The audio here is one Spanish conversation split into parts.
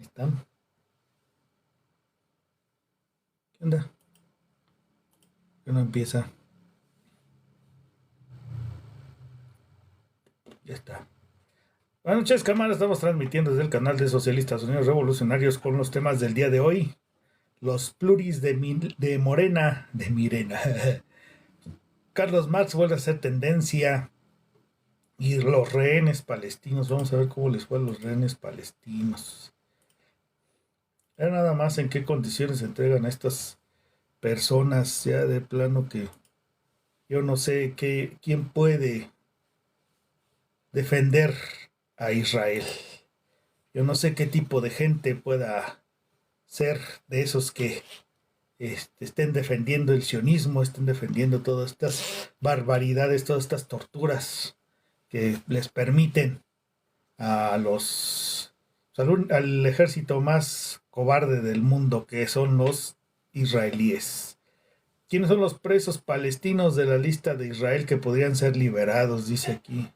¿Están? ¿Qué onda? ¿Qué no empieza? Ya está. Buenas noches, cámara. Estamos transmitiendo desde el canal de Socialistas Unidos Revolucionarios con los temas del día de hoy. Los pluris de Morena, de Mirena. Carlos Marx vuelve a ser tendencia. Y los rehenes palestinos. Vamos a ver cómo les fue a los rehenes palestinos. Era nada más en qué condiciones se entregan a estas personas. Ya de plano que yo no sé quién puede defender a Israel. Yo no sé qué tipo de gente pueda ser de esos que estén defendiendo el sionismo, estén defendiendo todas estas barbaridades, todas estas torturas que les permiten a los al ejército más cobarde del mundo, que son los israelíes. ¿Quiénes son los presos palestinos de la lista de Israel que podrían ser liberados? Dice aquí.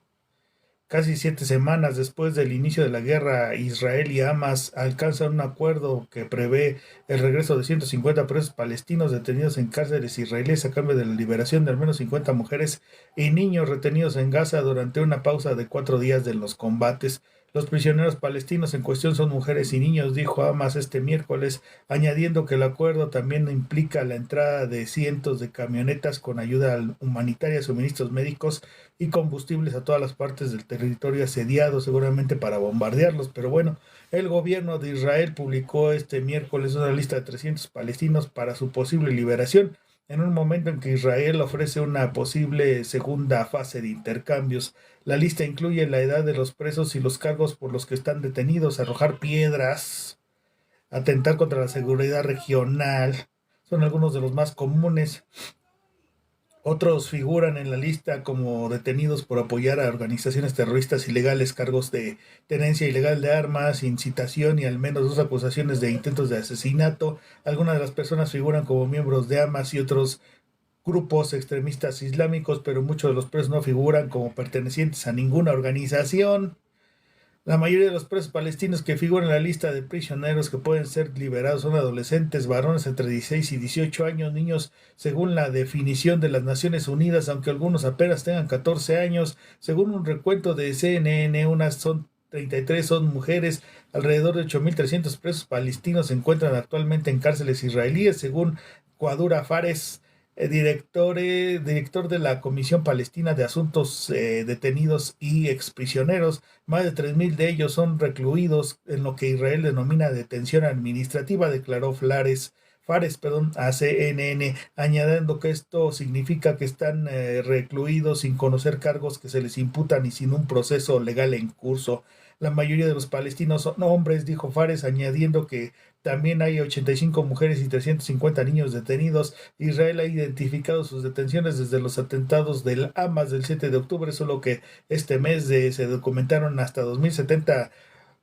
Casi 7 semanas después del inicio de la guerra, Israel y Hamas alcanzan un acuerdo que prevé el regreso de 150 presos palestinos detenidos en cárceles israelíes a cambio de la liberación de al menos 50 mujeres y niños retenidos en Gaza durante una pausa de 4 días de los combates. Los prisioneros palestinos en cuestión son mujeres y niños, dijo Hamas este miércoles, añadiendo que el acuerdo también implica la entrada de cientos de camionetas con ayuda humanitaria, suministros médicos y combustibles a todas las partes del territorio asediado, seguramente para bombardearlos. Pero bueno, el gobierno de Israel publicó este miércoles una lista de 300 palestinos para su posible liberación, en un momento en que Israel ofrece una posible segunda fase de intercambios. La lista incluye la edad de los presos y los cargos por los que están detenidos, arrojar piedras, atentar contra la seguridad regional. Son algunos de los más comunes. Otros figuran en la lista como detenidos por apoyar a organizaciones terroristas ilegales, cargos de tenencia ilegal de armas, incitación y al menos 2 acusaciones de intentos de asesinato. Algunas de las personas figuran como miembros de Hamas y otros grupos extremistas islámicos, pero muchos de los presos no figuran como pertenecientes a ninguna organización. La mayoría de los presos palestinos que figuran en la lista de prisioneros que pueden ser liberados son adolescentes, varones entre 16 y 18 años, niños según la definición de las Naciones Unidas, aunque algunos apenas tengan 14 años. Según un recuento de CNN, unas son 33 son mujeres. Alrededor de 8.300 presos palestinos se encuentran actualmente en cárceles israelíes, según Quadura Fares, director de la Comisión Palestina de Asuntos Detenidos y Exprisioneros. Más de 3.000 de ellos son recluidos en lo que Israel denomina detención administrativa, declaró Fares, a CNN, añadiendo que esto significa que están recluidos sin conocer cargos que se les imputan y sin un proceso legal en curso. La mayoría de los palestinos son hombres, dijo Fares, añadiendo que también hay 85 mujeres y 350 niños detenidos. Israel ha identificado sus detenciones desde los atentados del Hamas del 7 de octubre, solo que este mes se documentaron hasta 2070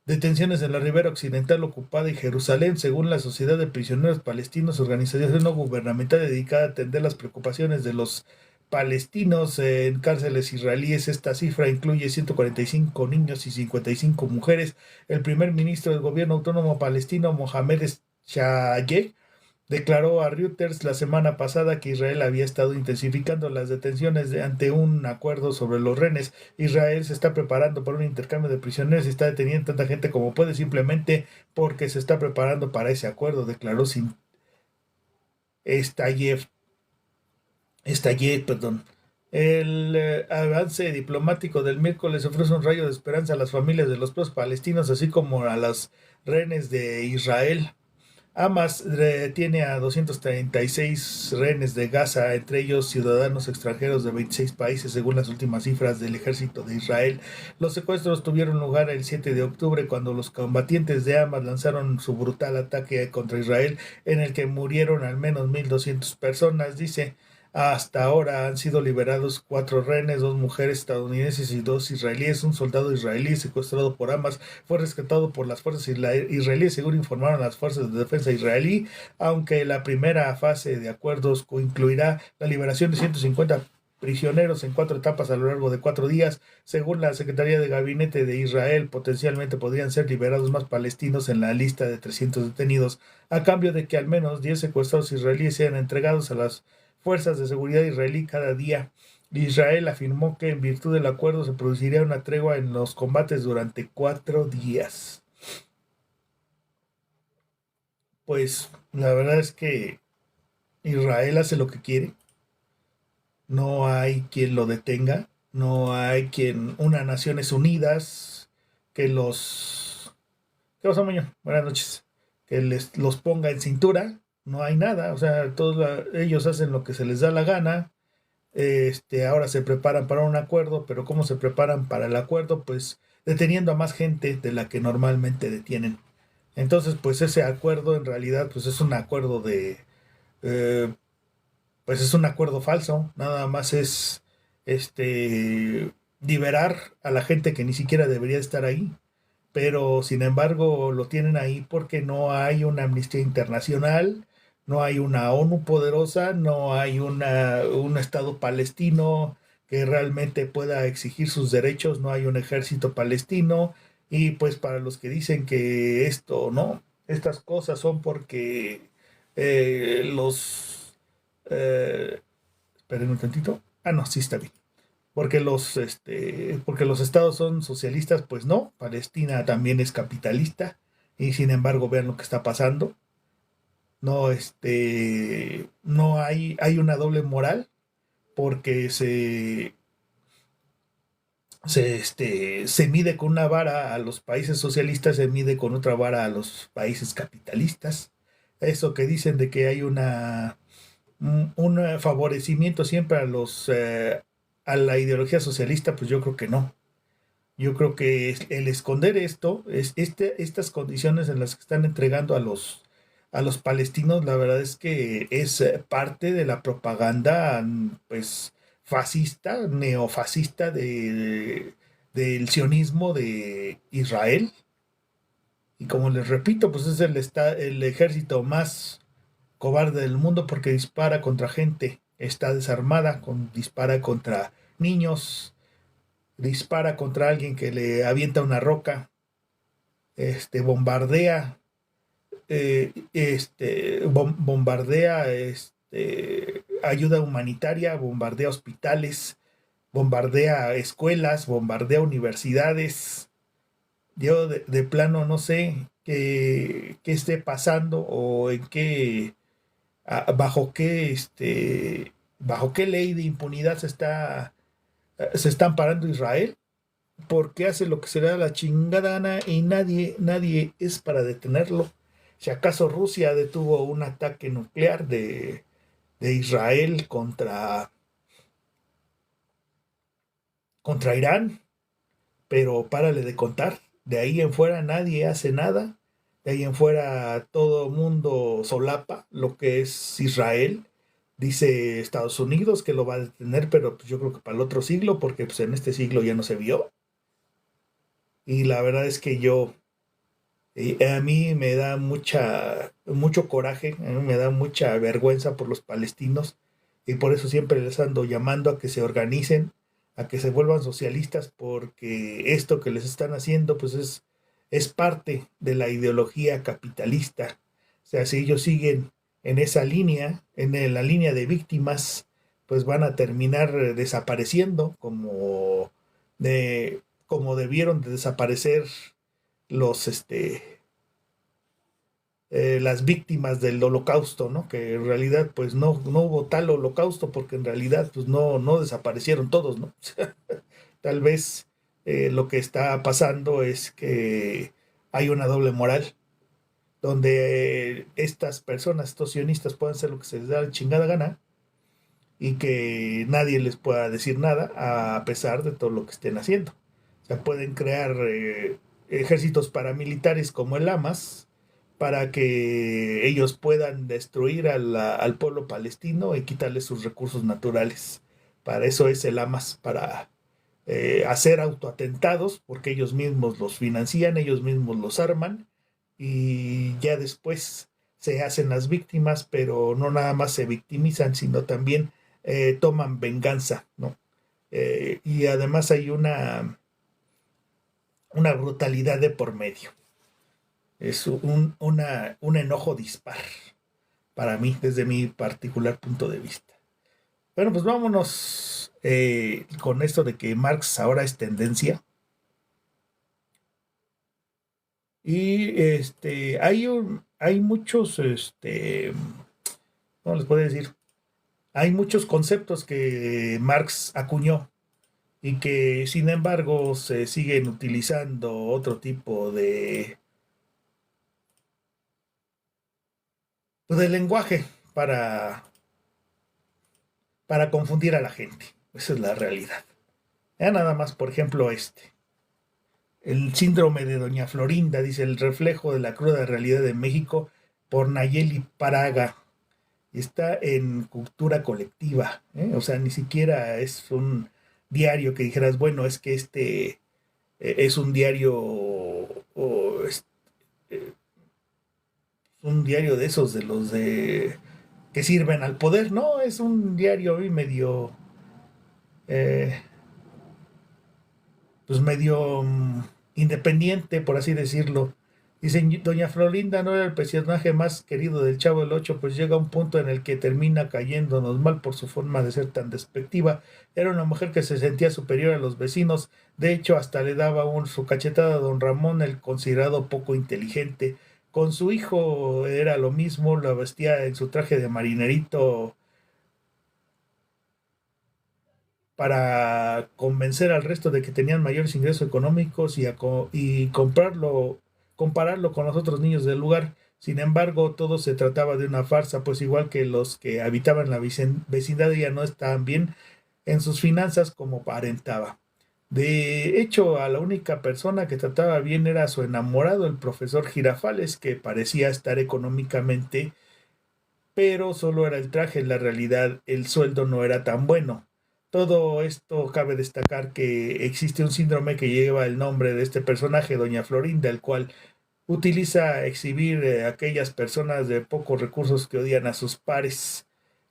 detenciones en la ribera occidental ocupada y Jerusalén, según la Sociedad de Prisioneros Palestinos, organización no gubernamental dedicada a atender las preocupaciones de los palestinos en cárceles israelíes. Esta cifra incluye 145 niños y 55 mujeres. El primer ministro del gobierno autónomo palestino, Mohamed Shayek, declaró a Reuters la semana pasada que Israel había estado intensificando las detenciones ante un acuerdo sobre los rehenes. Israel se está preparando para un intercambio de prisioneros y está deteniendo tanta gente como puede simplemente porque se está preparando para ese acuerdo, declaró sin Estallé, perdón. El avance diplomático del miércoles ofrece un rayo de esperanza a las familias de los presos palestinos, así como a los rehenes de Israel. Hamas tiene a 236 rehenes de Gaza, entre ellos ciudadanos extranjeros de 26 países, según las últimas cifras del ejército de Israel. Los secuestros tuvieron lugar el 7 de octubre, cuando los combatientes de Hamas lanzaron su brutal ataque contra Israel, en el que murieron al menos 1.200 personas, dice. Hasta ahora han sido liberados 4 rehenes, 2 mujeres estadounidenses y 2 israelíes. Un soldado israelí secuestrado por Hamas fue rescatado por las fuerzas israelíes, según informaron las fuerzas de defensa israelí, aunque la primera fase de acuerdos incluirá la liberación de 150 prisioneros en 4 etapas a lo largo de 4 días. Según la Secretaría de Gabinete de Israel, potencialmente podrían ser liberados más palestinos en la lista de 300 detenidos, a cambio de que al menos 10 secuestrados israelíes sean entregados a las fuerzas de seguridad israelí cada día. Israel afirmó que en virtud del acuerdo se produciría una tregua en los combates durante 4 días. Pues la verdad es que Israel hace lo que quiere, no hay quien lo detenga, no hay quien, una Naciones Unidas que los... ¿Qué pasa, Muñoz? Buenas noches. Que los ponga en cintura, no hay nada, o sea, ellos hacen lo que se les da la gana. Ahora se preparan para un acuerdo, pero ¿cómo se preparan para el acuerdo? Pues deteniendo a más gente de la que normalmente detienen. Entonces, pues ese acuerdo en realidad, pues es un acuerdo eh, pues es un acuerdo falso, nada más es liberar a la gente que ni siquiera debería estar ahí, pero sin embargo lo tienen ahí porque no hay una amnistía internacional, no hay una ONU poderosa, no hay un Estado palestino que realmente pueda exigir sus derechos, no hay un ejército palestino, y pues para los que dicen que esto, ¿no? Estas cosas son porque los esperen un tantito. Ah, no, sí está bien. Porque los estados son socialistas, pues no. Palestina también es capitalista. Y sin embargo, vean lo que está pasando. No, no hay una doble moral porque se mide con una vara a los países socialistas, se mide con otra vara a los países capitalistas. Eso que dicen de que hay un favorecimiento siempre a la ideología socialista, pues yo creo que no. Yo creo que el esconder esto, estas condiciones en las que están entregando a los palestinos, la verdad es que es parte de la propaganda, pues, fascista, neofascista del sionismo de Israel. Y como les repito, pues es el ejército más cobarde del mundo porque dispara contra gente, está desarmada, dispara contra niños, dispara contra alguien que le avienta una roca, bombardea, bombardea, ayuda humanitaria, bombardea hospitales, bombardea escuelas, bombardea universidades. Yo de plano no sé qué esté pasando o en qué bajo qué ley de impunidad se está amparando Israel, porque hace lo que se le da la chingada gana y nadie es para detenerlo. Si acaso Rusia detuvo un ataque nuclear de Israel contra Irán, pero párale de contar. De ahí en fuera nadie hace nada. De ahí en fuera todo mundo solapa lo que es Israel. Dice Estados Unidos que lo va a detener, pero pues yo creo que para el otro siglo, porque pues en este siglo ya no se vio. Y la verdad es que a mí me da mucho coraje, a mí me da mucha vergüenza por los palestinos, y por eso siempre les ando llamando a que se organicen, a que se vuelvan socialistas, porque esto que les están haciendo pues es parte de la ideología capitalista. O sea, si ellos siguen en esa línea, la línea de víctimas, pues van a terminar desapareciendo como debieron de desaparecer los las víctimas del holocausto, ¿no? Que en realidad pues no hubo tal holocausto porque en realidad pues no desaparecieron todos, ¿no? Tal vez lo que está pasando es que hay una doble moral donde estas personas, estos sionistas pueden hacer lo que se les da la chingada gana y que nadie les pueda decir nada a pesar de todo lo que estén haciendo. O sea, pueden crear ejércitos paramilitares como el Hamas para que ellos puedan destruir al pueblo palestino y quitarle sus recursos naturales. Para eso es el Hamas, para hacer autoatentados, porque ellos mismos los financian, ellos mismos los arman y ya después se hacen las víctimas, pero no nada más se victimizan, sino también toman venganza, ¿no? Y además hay una brutalidad de por medio. Es un enojo dispar para mí, desde mi particular punto de vista. Bueno, pues vámonos con esto de que Marx ahora es tendencia. Y hay muchos, ¿cómo les puedo decir? Hay muchos conceptos que Marx acuñó y que sin embargo se siguen utilizando otro tipo de lenguaje para, para confundir a la gente. Esa es la realidad. Ya nada más, por ejemplo, el síndrome de Doña Florinda, dice el reflejo de la cruda realidad de México por Nayeli Paraga. Está en cultura colectiva, ¿eh? O sea, ni siquiera es un diario que dijeras, bueno, es que es un diario o es un diario de esos, de los de que sirven al poder, no, es un diario y medio, eh, pues medio independiente, por así decirlo. Dicen, Doña Florinda no era el personaje más querido del Chavo del Ocho, pues llega un punto en el que termina cayéndonos mal por su forma de ser tan despectiva. Era una mujer que se sentía superior a los vecinos, de hecho hasta le daba su cachetada a don Ramón, el considerado poco inteligente. Con su hijo era lo mismo, la vestía en su traje de marinerito para convencer al resto de que tenían mayores ingresos económicos y compararlo con los otros niños del lugar. Sin embargo, todo se trataba de una farsa, pues igual que los que habitaban la vecindad ya no estaban bien en sus finanzas como aparentaba. De hecho, a la única persona que trataba bien era su enamorado, el profesor Girafales, que parecía estar económicamente, pero solo era el traje, en la realidad el sueldo no era tan bueno. Todo esto cabe destacar que existe un síndrome que lleva el nombre de este personaje, Doña Florinda, el cual utiliza exhibir a aquellas personas de pocos recursos que odian a sus pares,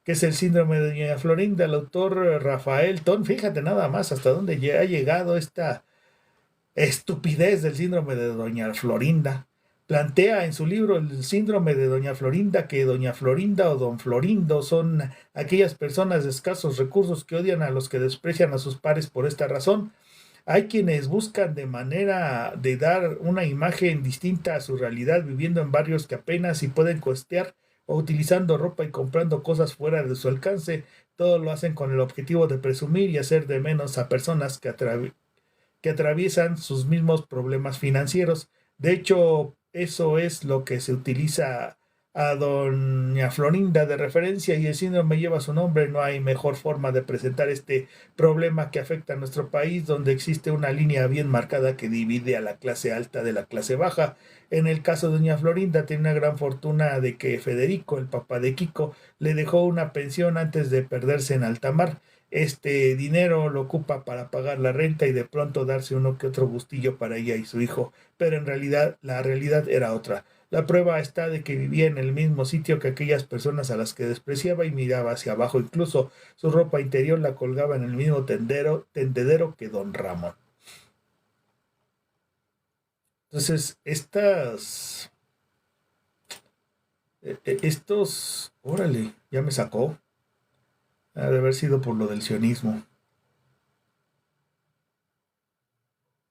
que es el síndrome de Doña Florinda. El autor Rafael Ton, fíjate nada más hasta dónde ha llegado esta estupidez del síndrome de Doña Florinda. Plantea en su libro el síndrome de Doña Florinda que Doña Florinda o Don Florindo son aquellas personas de escasos recursos que odian a los que desprecian a sus pares por esta razón. Hay quienes buscan de manera de dar una imagen distinta a su realidad viviendo en barrios que apenas si pueden costear o utilizando ropa y comprando cosas fuera de su alcance. Todo lo hacen con el objetivo de presumir y hacer de menos a personas que atraviesan sus mismos problemas financieros. De hecho, eso es lo que se utiliza a doña Florinda de referencia y el síndrome lleva su nombre. No hay mejor forma de presentar este problema que afecta a nuestro país, donde existe una línea bien marcada que divide a la clase alta de la clase baja. En el caso de doña Florinda, tiene una gran fortuna de que Federico, el papá de Kiko, le dejó una pensión antes de perderse en alta mar. Este dinero lo ocupa para pagar la renta y de pronto darse uno que otro gustillo para ella y su hijo, pero en realidad la realidad era otra. La prueba está de que vivía en el mismo sitio que aquellas personas a las que despreciaba y miraba hacia abajo, incluso su ropa interior la colgaba en el mismo tendedero que don Ramón. Entonces, órale, ya me sacó, ha de haber sido por lo del sionismo.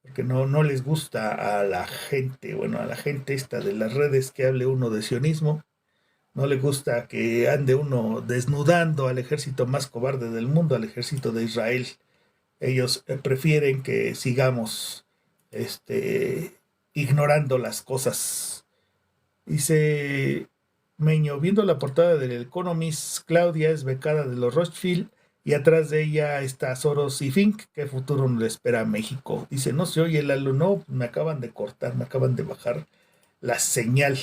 Porque no les gusta a la gente, bueno, a la gente esta de las redes que hable uno de sionismo, no le gusta que ande uno desnudando al ejército más cobarde del mundo, al ejército de Israel. Ellos prefieren que sigamos este, ignorando las cosas. Dice Meño, viendo la portada del Economist, Claudia es becada de los Rothschild y atrás de ella está Soros y Fink. ¿Qué futuro le espera a México? Dice, no se oye el alumno, me acaban de cortar, me acaban de bajar la señal.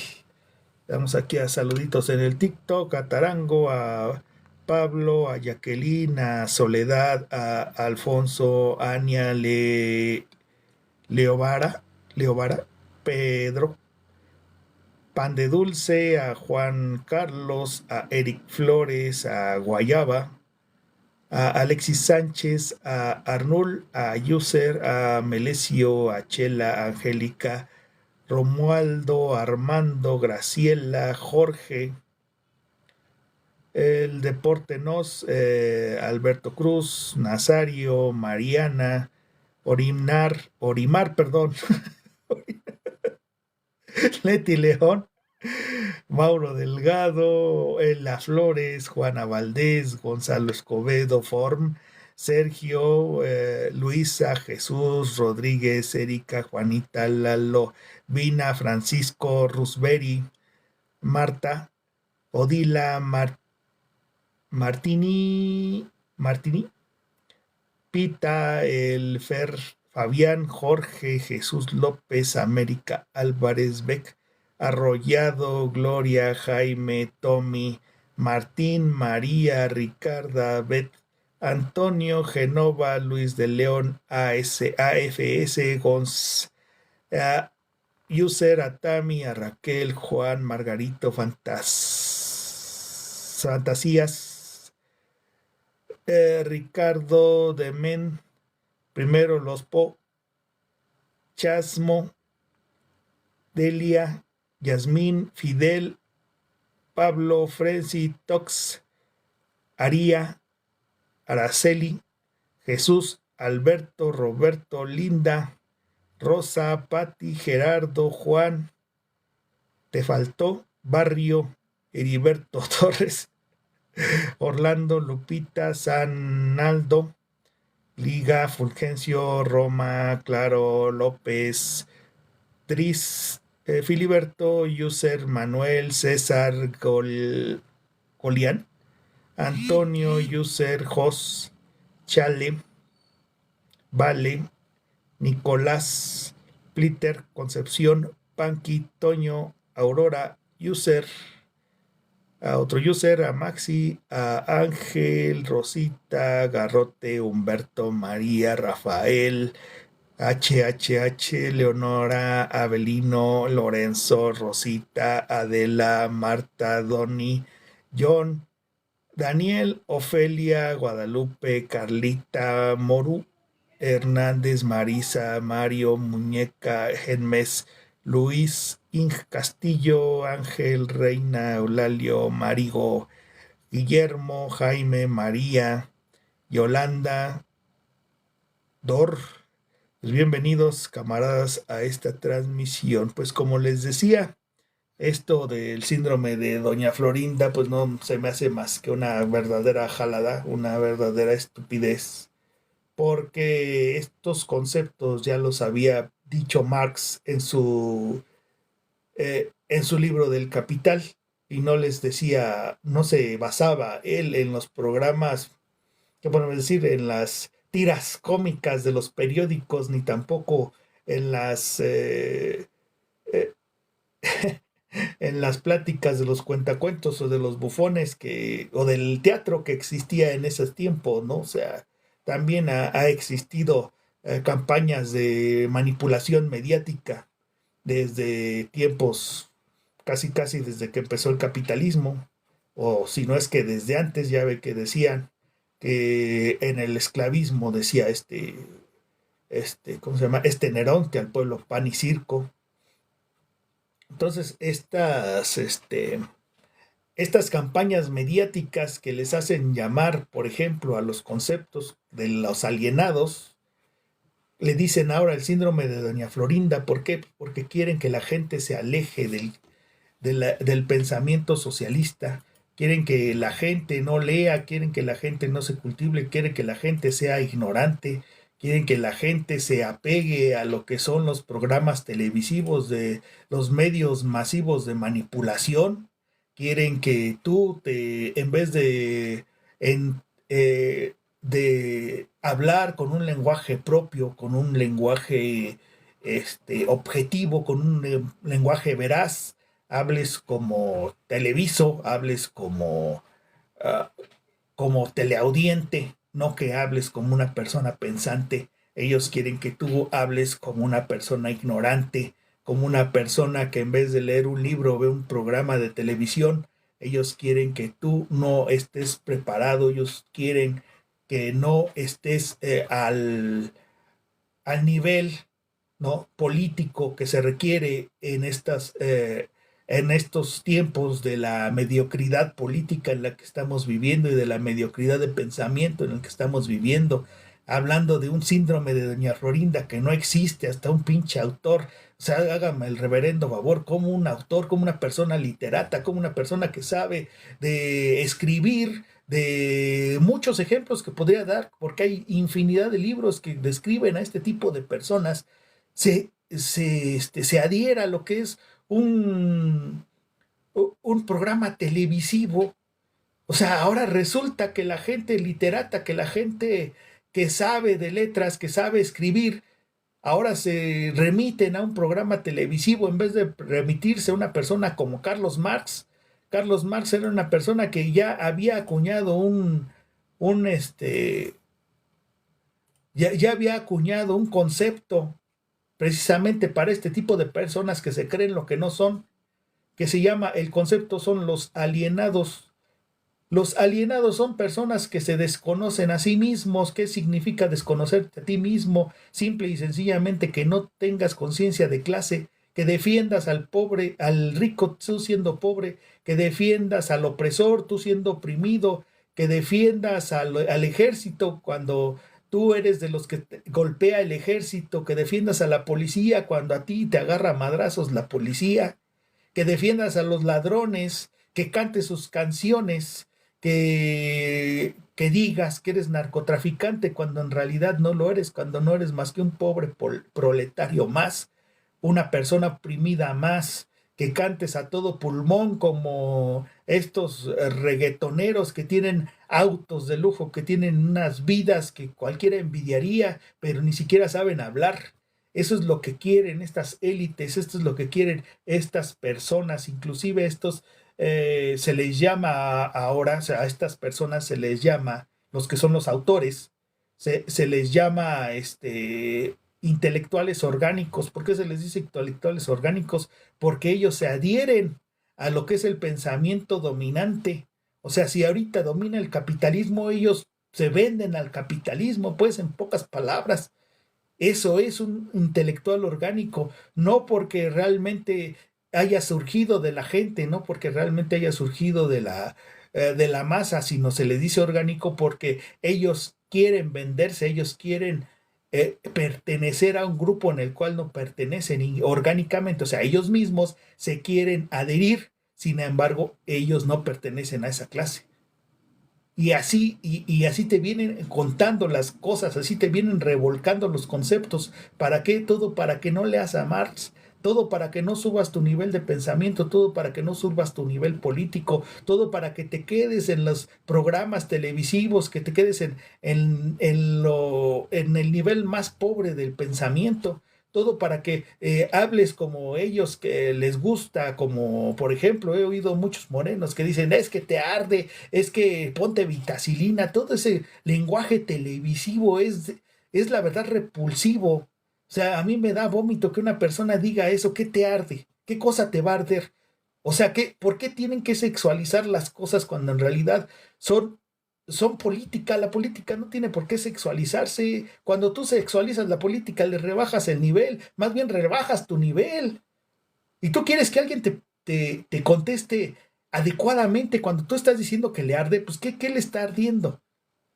Vamos aquí a saluditos en el TikTok, a Tarango, a Pablo, a Jacqueline, a Soledad, a Alfonso, a Ania, Leovara, Pedro, Pan de Dulce, a Juan Carlos, a Eric Flores, a Guayaba, a Alexis Sánchez, a Arnul, a User, a Melesio, a Chela, a Angélica, Romualdo, Armando, Graciela, Jorge, el Deporte Nos, Alberto Cruz, Nazario, Mariana, Orimar, perdón, Leti León, Mauro Delgado, Ela Flores, Juana Valdés, Gonzalo Escobedo, Form, Sergio, Luisa, Jesús, Rodríguez, Erika, Juanita, Lalo, Vina, Francisco, Rusberi, Marta, Odila, Martini, Pita, El Fer, Fabián, Jorge, Jesús López, América Álvarez, Beck, Arrollado, Gloria, Jaime, Tommy, Martín, María, Ricarda, Beth, Antonio, Genova, Luis de León, AFS, User, Atami, a Raquel, Juan, Margarito, Fantasías, Ricardo, Demen, primero los Chasmo, Delia, Yasmín, Fidel, Pablo, Frenzy, Tox, Aria, Araceli, Jesús, Alberto, Roberto, Linda, Rosa, Patti, Gerardo, Juan, te faltó, Barrio, Heriberto Torres, Orlando, Lupita, Sanaldo, Liga, Fulgencio, Roma, Claro, López, Tris, Filiberto, User, Manuel, César, Golián, Antonio, User, Jos, Chale, Vale, Nicolás, Plitter, Concepción, Panqui, Toño, Aurora, User, a otro User, a Maxi, a Ángel, Rosita, Garrote, Humberto, María, Rafael, HHH, Leonora, Abelino, Lorenzo, Rosita, Adela, Marta, Doni, John, Daniel, Ofelia, Guadalupe, Carlita, Moru, Hernández, Marisa, Mario, Muñeca, Genmes, Luis, Castillo, Ángel, Reina, Eulalio, Marigo, Guillermo, Jaime, María, Yolanda, Dor. Pues bienvenidos, camaradas, a esta transmisión. Pues como les decía, esto del síndrome de Doña Florinda, pues no se me hace más que una verdadera jalada, una verdadera estupidez, porque estos conceptos ya los había dicho Marx en su libro del Capital, y no les decía, no se basaba él en los programas, ¿qué podemos decir? En las tiras cómicas de los periódicos, ni tampoco en eh, en las pláticas de los cuentacuentos o de los bufones o del teatro que existía en esos tiempos, ¿no? O sea, también ha existido campañas de manipulación mediática desde tiempos, casi casi desde que empezó el capitalismo, o si no es que desde antes. Ya ve que decían que en el esclavismo, decía ¿cómo se llama? Nerón, que al pueblo pan y circo. Entonces, estas campañas mediáticas que les hacen llamar, por ejemplo, a los conceptos de los alienados, le dicen ahora el síndrome de Doña Florinda. ¿Por qué? Porque quieren que la gente se aleje del pensamiento socialista, quieren que la gente no lea, quieren que la gente no se cultive, quieren que la gente sea ignorante, quieren que la gente se apegue a lo que son los programas televisivos de los medios masivos de manipulación, quieren que tú en vez de hablar con un lenguaje propio, con un lenguaje objetivo, con un lenguaje veraz, hables como televiso, hables uh, como teleaudiente, no que hables como una persona pensante. Ellos quieren que tú hables como una persona ignorante, como una persona que en vez de leer un libro ve un programa de televisión. Ellos quieren que tú no estés preparado, ellos quieren que no estés al nivel, ¿no?, político que se requiere en estos tiempos de la mediocridad política en la que estamos viviendo y de la mediocridad de pensamiento en el que estamos viviendo, hablando de un síndrome de Doña Florinda que no existe, hasta un pinche autor. O sea, hágame el reverendo favor, como un autor, como una persona literata, como una persona que sabe de escribir, de muchos ejemplos que podría dar, porque hay infinidad de libros que describen a este tipo de personas, se adhiera a lo que es un, un programa televisivo. O sea, ahora resulta que la gente literata, que la gente que sabe de letras, que sabe escribir, ahora se remiten a un programa televisivo en vez de remitirse a una persona como Carlos Marx. Carlos Marx era una persona que ya había acuñado un ya había acuñado un concepto precisamente para este tipo de personas que se creen lo que no son, que se llama, el concepto son los alienados. Los alienados son personas que se desconocen a sí mismos. ¿Qué significa desconocerte a ti mismo? Simple y sencillamente que no tengas conciencia de clase, que defiendas al pobre, al rico tú siendo pobre, que defiendas al opresor tú siendo oprimido, que defiendas al ejército cuando tú eres de los que golpea el ejército, que defiendas a la policía cuando a ti te agarra a madrazos la policía, que defiendas a los ladrones, que cantes sus canciones, que digas que eres narcotraficante cuando en realidad no lo eres, cuando no eres más que un pobre proletario más, una persona oprimida más, que cantes a todo pulmón como estos reggaetoneros que tienen autos de lujo, que tienen unas vidas que cualquiera envidiaría, pero ni siquiera saben hablar. Eso es lo que quieren estas élites, esto es lo que quieren estas personas, inclusive estos se les llama ahora, o sea, a estas personas se les llama, los que son los autores, se les llama intelectuales orgánicos. ¿Por qué se les dice intelectuales orgánicos? Porque ellos se adhieren a lo que es el pensamiento dominante. O sea, si ahorita domina el capitalismo, ellos se venden al capitalismo, pues en pocas palabras. Eso es un intelectual orgánico, no porque realmente haya surgido de la gente, no porque realmente haya surgido de la masa, sino se le dice orgánico porque ellos quieren venderse, ellos quieren pertenecer a un grupo en el cual no pertenecen y orgánicamente, o sea, ellos mismos se quieren adherir, sin embargo, ellos no pertenecen a esa clase. Y así te vienen contando las cosas, así te vienen revolcando los conceptos. ¿Para qué? Todo para que no leas a Marx, todo para que no subas tu nivel de pensamiento, todo para que no subas tu nivel político, todo para que te quedes en los programas televisivos, que te quedes en el nivel más pobre del pensamiento. Todo para que hables como ellos que les gusta, como por ejemplo he oído muchos morenos que dicen, es que te arde, es que ponte vitacilina. Todo ese lenguaje televisivo es la verdad repulsivo. O sea, a mí me da vómito que una persona diga eso. ¿Qué te arde? ¿Qué cosa te va a arder? O sea, ¿por qué tienen que sexualizar las cosas cuando en realidad son política? La política no tiene por qué sexualizarse. Cuando tú sexualizas la política, le rebajas el nivel, más bien rebajas tu nivel. Y tú quieres que alguien te conteste adecuadamente cuando tú estás diciendo que le arde, pues ¿qué le está ardiendo? O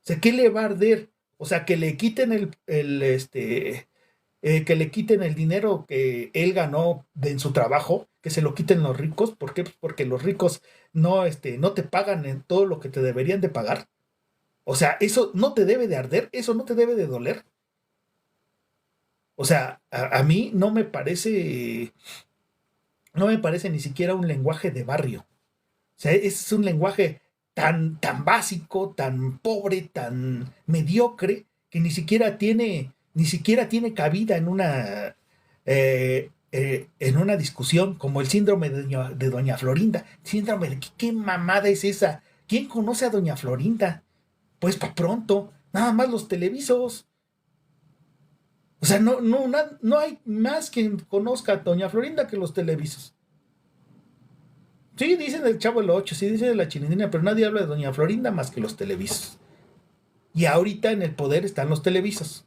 sea, ¿qué le va a arder? O sea, que le quiten que le quiten el dinero que él ganó en su trabajo, que se lo quiten los ricos. ¿Por qué? Pues porque los ricos no te pagan en todo lo que te deberían de pagar. O sea, eso no te debe de arder, eso no te debe de doler. O sea, a mí no me parece ni siquiera un lenguaje de barrio. O sea, es un lenguaje tan básico, tan pobre, tan mediocre, que ni siquiera tiene cabida en una discusión como el síndrome de Doña Florinda. Síndrome de ¿qué mamada es esa? ¿Quién conoce a Doña Florinda? Pues para pronto, nada más los televisos. O sea, no hay más quien conozca a Doña Florinda que los televisos. Sí, dicen del Chavo del Ocho, sí dicen de la Chilindrina, pero nadie habla de Doña Florinda más que los televisos. Y ahorita en el poder están los televisos.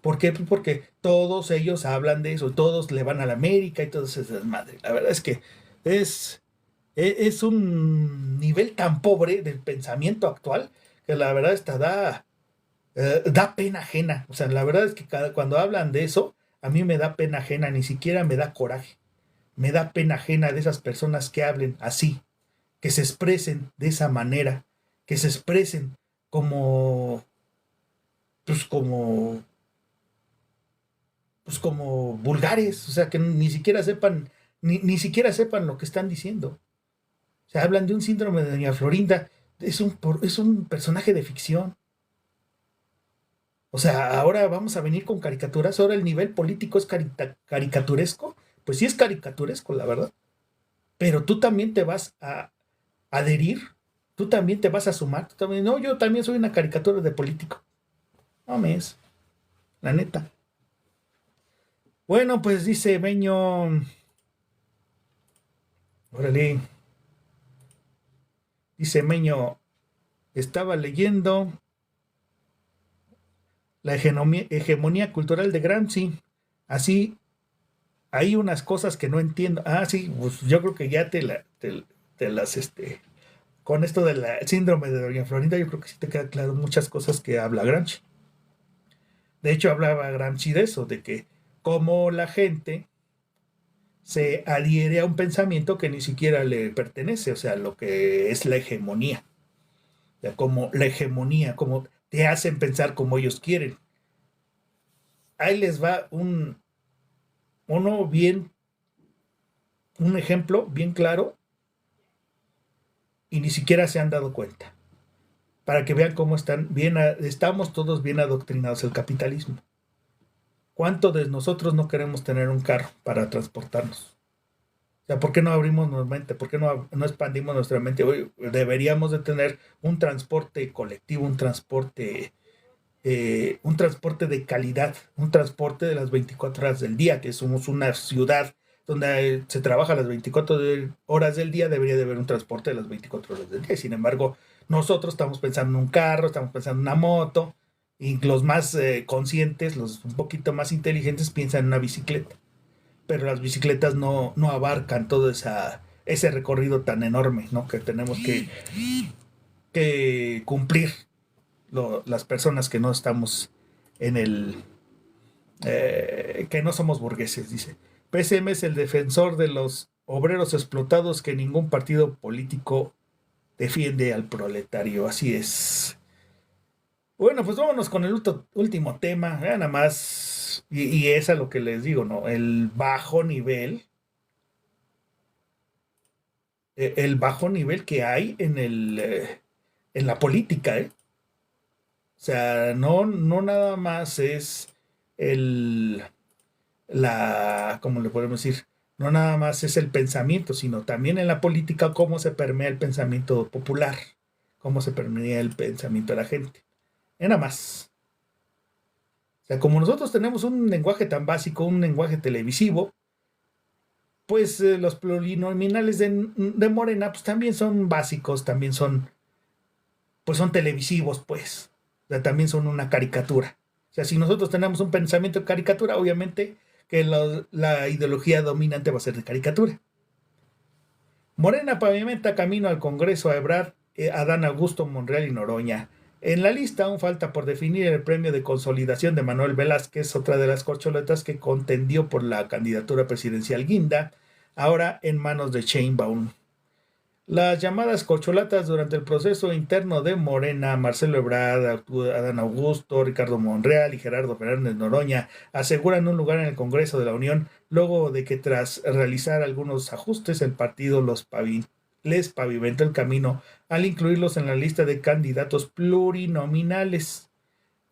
¿Por qué? Pues porque todos ellos hablan de eso, todos le van a la América y todo ese desmadre. La verdad es que es, es un nivel tan pobre del pensamiento actual que la verdad da pena ajena. O sea, la verdad es que cuando hablan de eso, a mí me da pena ajena, ni siquiera me da coraje. Me da pena ajena de esas personas que hablen así, que se expresen de esa manera, que se expresen como, pues como, pues como vulgares, o sea, que ni siquiera sepan lo que están diciendo. O sea, hablan de un síndrome de Doña Florinda, es un personaje de ficción. O sea, ahora vamos a venir con caricaturas, ahora el nivel político es caricaturesco, pues sí es caricaturesco, la verdad, pero tú también te vas a adherir, tú también te vas a sumar, tú también, no, yo también soy una caricatura de político, no me es, la neta. Bueno, pues dice Beño, órale, dice Meño, estaba leyendo la hegemonía cultural de Gramsci, así hay unas cosas que no entiendo. Ah, sí, pues yo creo que ya te las, con esto del síndrome de Doña Florinda, yo creo que sí te queda claro muchas cosas que habla Gramsci. De hecho, hablaba Gramsci de eso, de que cómo la gente se adhiere a un pensamiento que ni siquiera le pertenece, o sea, lo que es la hegemonía. O sea, como la hegemonía, como te hacen pensar como ellos quieren. Ahí les va uno bien, un ejemplo bien claro y ni siquiera se han dado cuenta. Para que vean cómo estamos todos bien adoctrinados el capitalismo. ¿Cuántos de nosotros no queremos tener un carro para transportarnos? O sea, ¿por qué no abrimos nuestra mente? ¿Por qué no expandimos nuestra mente? Hoy deberíamos de tener un transporte colectivo, un transporte de calidad, un transporte de las 24 horas del día, que somos una ciudad donde se trabaja las 24 horas del día, debería de haber un transporte de las 24 horas del día. Sin embargo, nosotros estamos pensando en un carro, estamos pensando en una moto, y los más conscientes, los un poquito más inteligentes, piensan en una bicicleta. Pero las bicicletas no abarcan todo ese recorrido tan enorme, ¿no? Que tenemos que cumplir las personas que no estamos en que no somos burgueses, dice. PSM es el defensor de los obreros explotados que ningún partido político defiende al proletario, así es. Bueno, pues vámonos con el último tema, nada más, y es a lo que les digo, ¿no? El bajo nivel que hay en la política, ¿eh? O sea, no nada más es el, ¿cómo le podemos decir? No nada más es el pensamiento, sino también en la política cómo se permea el pensamiento popular, cómo se permea el pensamiento de la gente. Y nada más. O sea, como nosotros tenemos un lenguaje tan básico, un lenguaje televisivo, pues los plurinominales de Morena, pues también son básicos, también pues son televisivos, pues. O sea, también son una caricatura. O sea, si nosotros tenemos un pensamiento de caricatura, obviamente que la ideología dominante va a ser de caricatura. Morena pavimenta camino al Congreso a Ebrard, Adán Augusto Monreal y Noroña. En la lista aún falta por definir el premio de consolidación de Manuel Velázquez, otra de las corcholatas que contendió por la candidatura presidencial guinda, ahora en manos de Sheinbaum. Las llamadas corcholatas durante el proceso interno de Morena, Marcelo Ebrard, Adán Augusto, Ricardo Monreal y Gerardo Fernández Noroña aseguran un lugar en el Congreso de la Unión luego de que tras realizar algunos ajustes el partido les pavimentó el camino al incluirlos en la lista de candidatos plurinominales.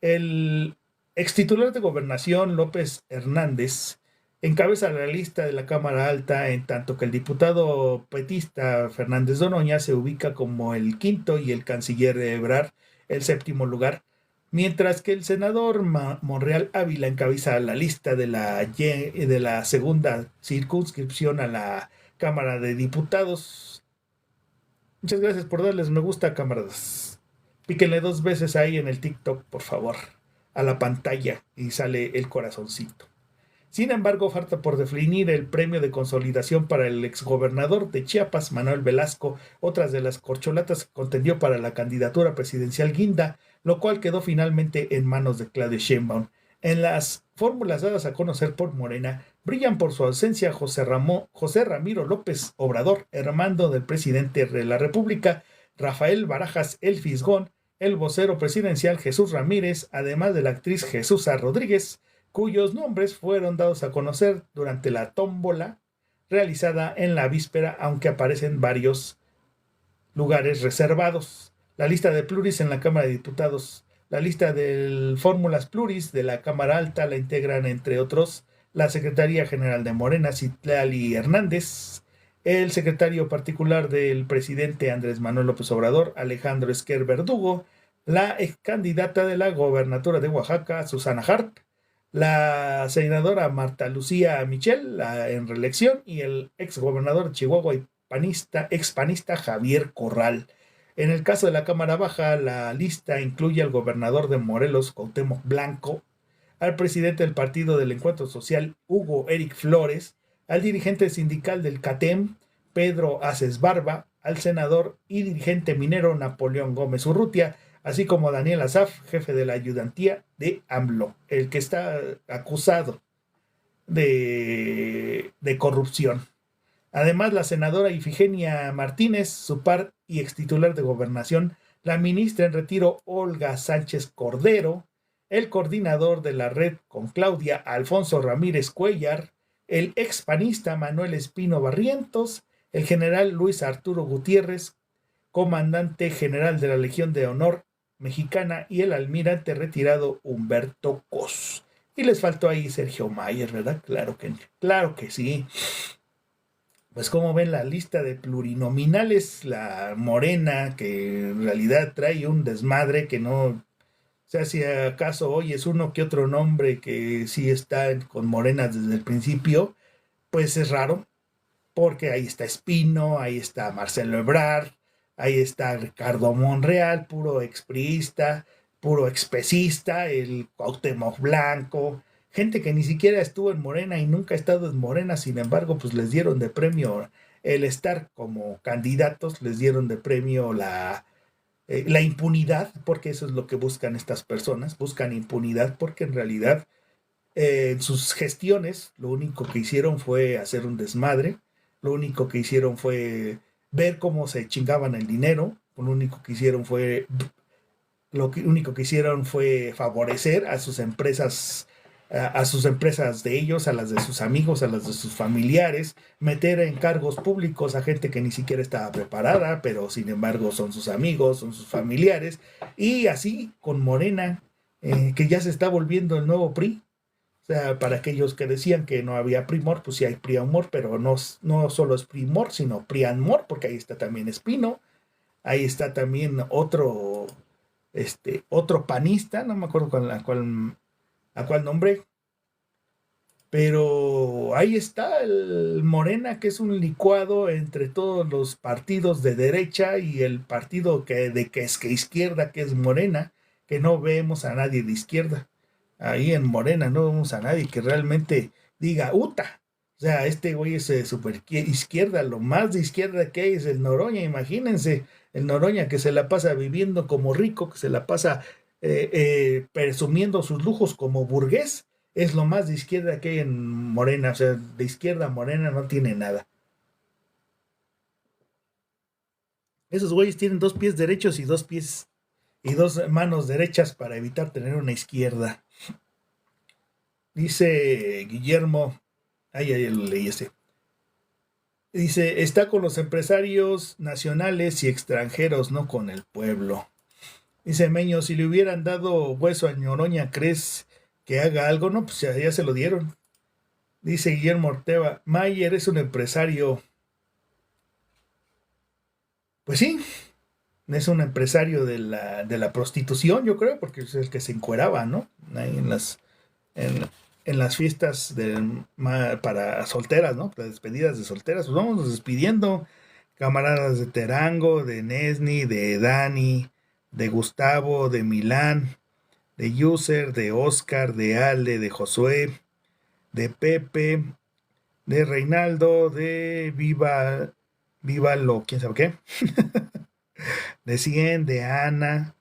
El extitular de Gobernación, López Hernández, encabeza la lista de la Cámara Alta, en tanto que el diputado petista Fernández Noroña se ubica como el quinto y el canciller Ebrard el séptimo lugar, mientras que el senador Monreal Ávila encabeza la lista de la segunda circunscripción a la Cámara de Diputados. Muchas gracias por darles me gusta, camaradas. Píquenle 2 veces ahí en el TikTok, por favor, a la pantalla y sale el corazoncito. Sin embargo, falta por definir el premio de consolidación para el exgobernador de Chiapas, Manuel Velasco, otras de las corcholatas que contendió para la candidatura presidencial Guinda, lo cual quedó finalmente en manos de Claudia Sheinbaum. En las fórmulas dadas a conocer por Morena, brillan por su ausencia José Ramiro López Obrador, hermano del presidente de la República, Rafael Barajas El Fisgón, el vocero presidencial Jesús Ramírez, además de la actriz Jesús Rodríguez, cuyos nombres fueron dados a conocer durante la tómbola realizada en la víspera, aunque aparecen varios lugares reservados. La lista de pluris en la Cámara de Diputados, la lista de fórmulas pluris de la Cámara Alta la integran, entre otros, la Secretaría General de Morena, Citlali Hernández, el secretario particular del presidente Andrés Manuel López Obrador, Alejandro Esquer Verdugo, la ex candidata de la gobernatura de Oaxaca, Susana Hart, la senadora Marta Lucía Michel, en reelección, y el ex gobernador de Chihuahua y ex panista Javier Corral. En el caso de la Cámara Baja, la lista incluye al gobernador de Morelos, Cuauhtémoc Blanco, al presidente del Partido del Encuentro Social, Hugo Eric Flores, al dirigente sindical del CATEM, Pedro Aces Barba, al senador y dirigente minero Napoleón Gómez Urrutia, así como Daniel Asaf, jefe de la ayudantía de AMLO, el que está acusado de corrupción. Además, la senadora Ifigenia Martínez, su par y extitular de Gobernación, la ministra en retiro Olga Sánchez Cordero, el coordinador de la red con Claudia Alfonso Ramírez Cuellar, el expanista Manuel Espino Barrientos, el general Luis Arturo Gutiérrez, comandante general de la Legión de Honor Mexicana, y el almirante retirado Humberto Cos. Y les faltó ahí Sergio Mayer, ¿verdad? Claro que sí. Pues como ven, la lista de plurinominales, la Morena, que en realidad trae un desmadre que no, o sea, si acaso hoy es uno que otro nombre que sí está con Morena desde el principio, pues es raro, porque ahí está Espino, ahí está Marcelo Ebrard, ahí está Ricardo Monreal, puro expriista, puro expecista, el Cuauhtémoc Blanco, gente que ni siquiera estuvo en Morena y nunca ha estado en Morena, sin embargo, pues les dieron de premio el estar como candidatos, les dieron de premio la impunidad, porque eso es lo que buscan estas personas, buscan impunidad, porque en realidad en sus gestiones lo único que hicieron fue hacer un desmadre, lo único que hicieron fue ver cómo se chingaban el dinero, lo único que hicieron fue favorecer a sus empresas de ellos, a las de sus amigos, a las de sus familiares, meter en cargos públicos a gente que ni siquiera estaba preparada, pero sin embargo son sus amigos, son sus familiares, y así con Morena, que ya se está volviendo el nuevo PRI. O sea, para aquellos que decían que no había primor, pues sí hay priamor, pero no solo es primor, sino priamor, porque ahí está también Espino, ahí está también otro panista, no me acuerdo a cuál nombre, pero ahí está el Morena, que es un licuado entre todos los partidos de derecha y el partido que es que izquierda, que es Morena, que no vemos a nadie de izquierda. Ahí en Morena no vemos a nadie que realmente diga ¡Uta! O sea, este güey es super izquierda, lo más de izquierda que hay es el Noroña, imagínense, el Noroña que se la pasa viviendo como rico, que se la pasa presumiendo sus lujos como burgués, es lo más de izquierda que hay en Morena, o sea, de izquierda a Morena no tiene nada. Esos güeyes tienen 2 pies derechos y 2 manos derechas para evitar tener una izquierda. Dice Guillermo, ahí lo leí ese. Dice, está con los empresarios nacionales y extranjeros, no con el pueblo. Dice Meño, si le hubieran dado hueso a Noroña, ¿crees que haga algo? No, pues ya se lo dieron. Dice Guillermo Ortega, Mayer es un empresario. Pues sí, es un empresario de la prostitución, yo creo, porque es el que se encueraba, ¿no? Ahí en las fiestas para solteras, ¿no? Para despedidas de solteras. Pues vamos despidiendo, camaradas de Terango, de Nesni, de Dani, de Gustavo, de Milán, de User, de Oscar, de Ale, de Josué, de Pepe, de Reinaldo, de Viva lo, quién sabe qué, de 100, de Ana,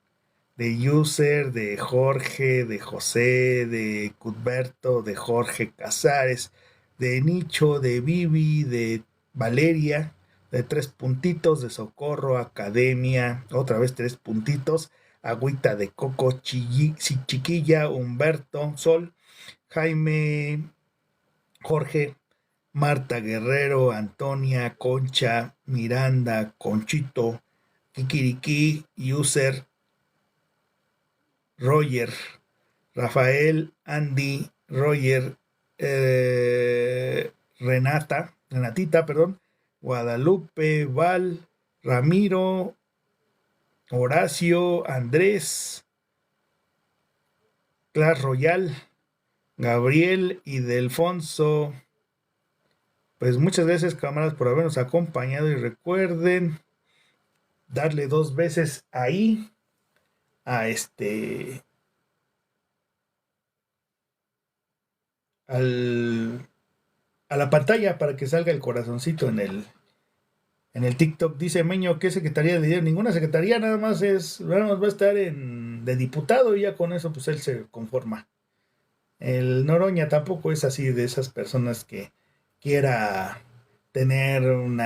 de User, de Jorge, de José, de Cudberto, de Jorge Casares, de Nicho, de Vivi, de Valeria, de Tres Puntitos, de Socorro, Academia, otra vez Tres Puntitos, Agüita de Coco, Chiquilla, Humberto, Sol, Jaime, Jorge, Marta Guerrero, Antonia, Concha, Miranda, Conchito, Kikiriki, User, Roger, Rafael, Andy, Roger, Renatita, perdón, Guadalupe, Val, Ramiro, Horacio, Andrés, Clash Royal, Gabriel y Delfonso. Pues muchas gracias, cámaras, por habernos acompañado y recuerden darle 2 veces ahí a al, a la pantalla para que salga el corazoncito en el TikTok. Dice Meño, ¿qué secretaría le dieron? Ninguna secretaría, nada más va a estar de diputado y ya con eso pues él se conforma. El Noroña tampoco es así de esas personas que quiera tener un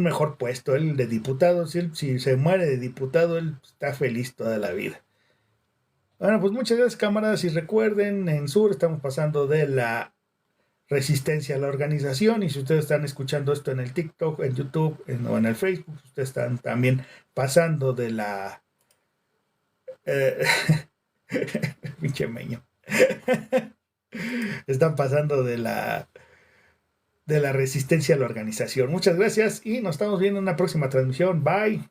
mejor puesto. Él de diputado, si se muere de diputado, él está feliz toda la vida. Bueno, pues muchas gracias, camaradas, y recuerden, en Sur estamos pasando de la resistencia a la organización, y si ustedes están escuchando esto en el TikTok, en YouTube o en el Facebook, ustedes están también pasando de la eh, pinche meño están pasando de la resistencia a la organización. Muchas gracias y nos estamos viendo en una próxima transmisión. Bye.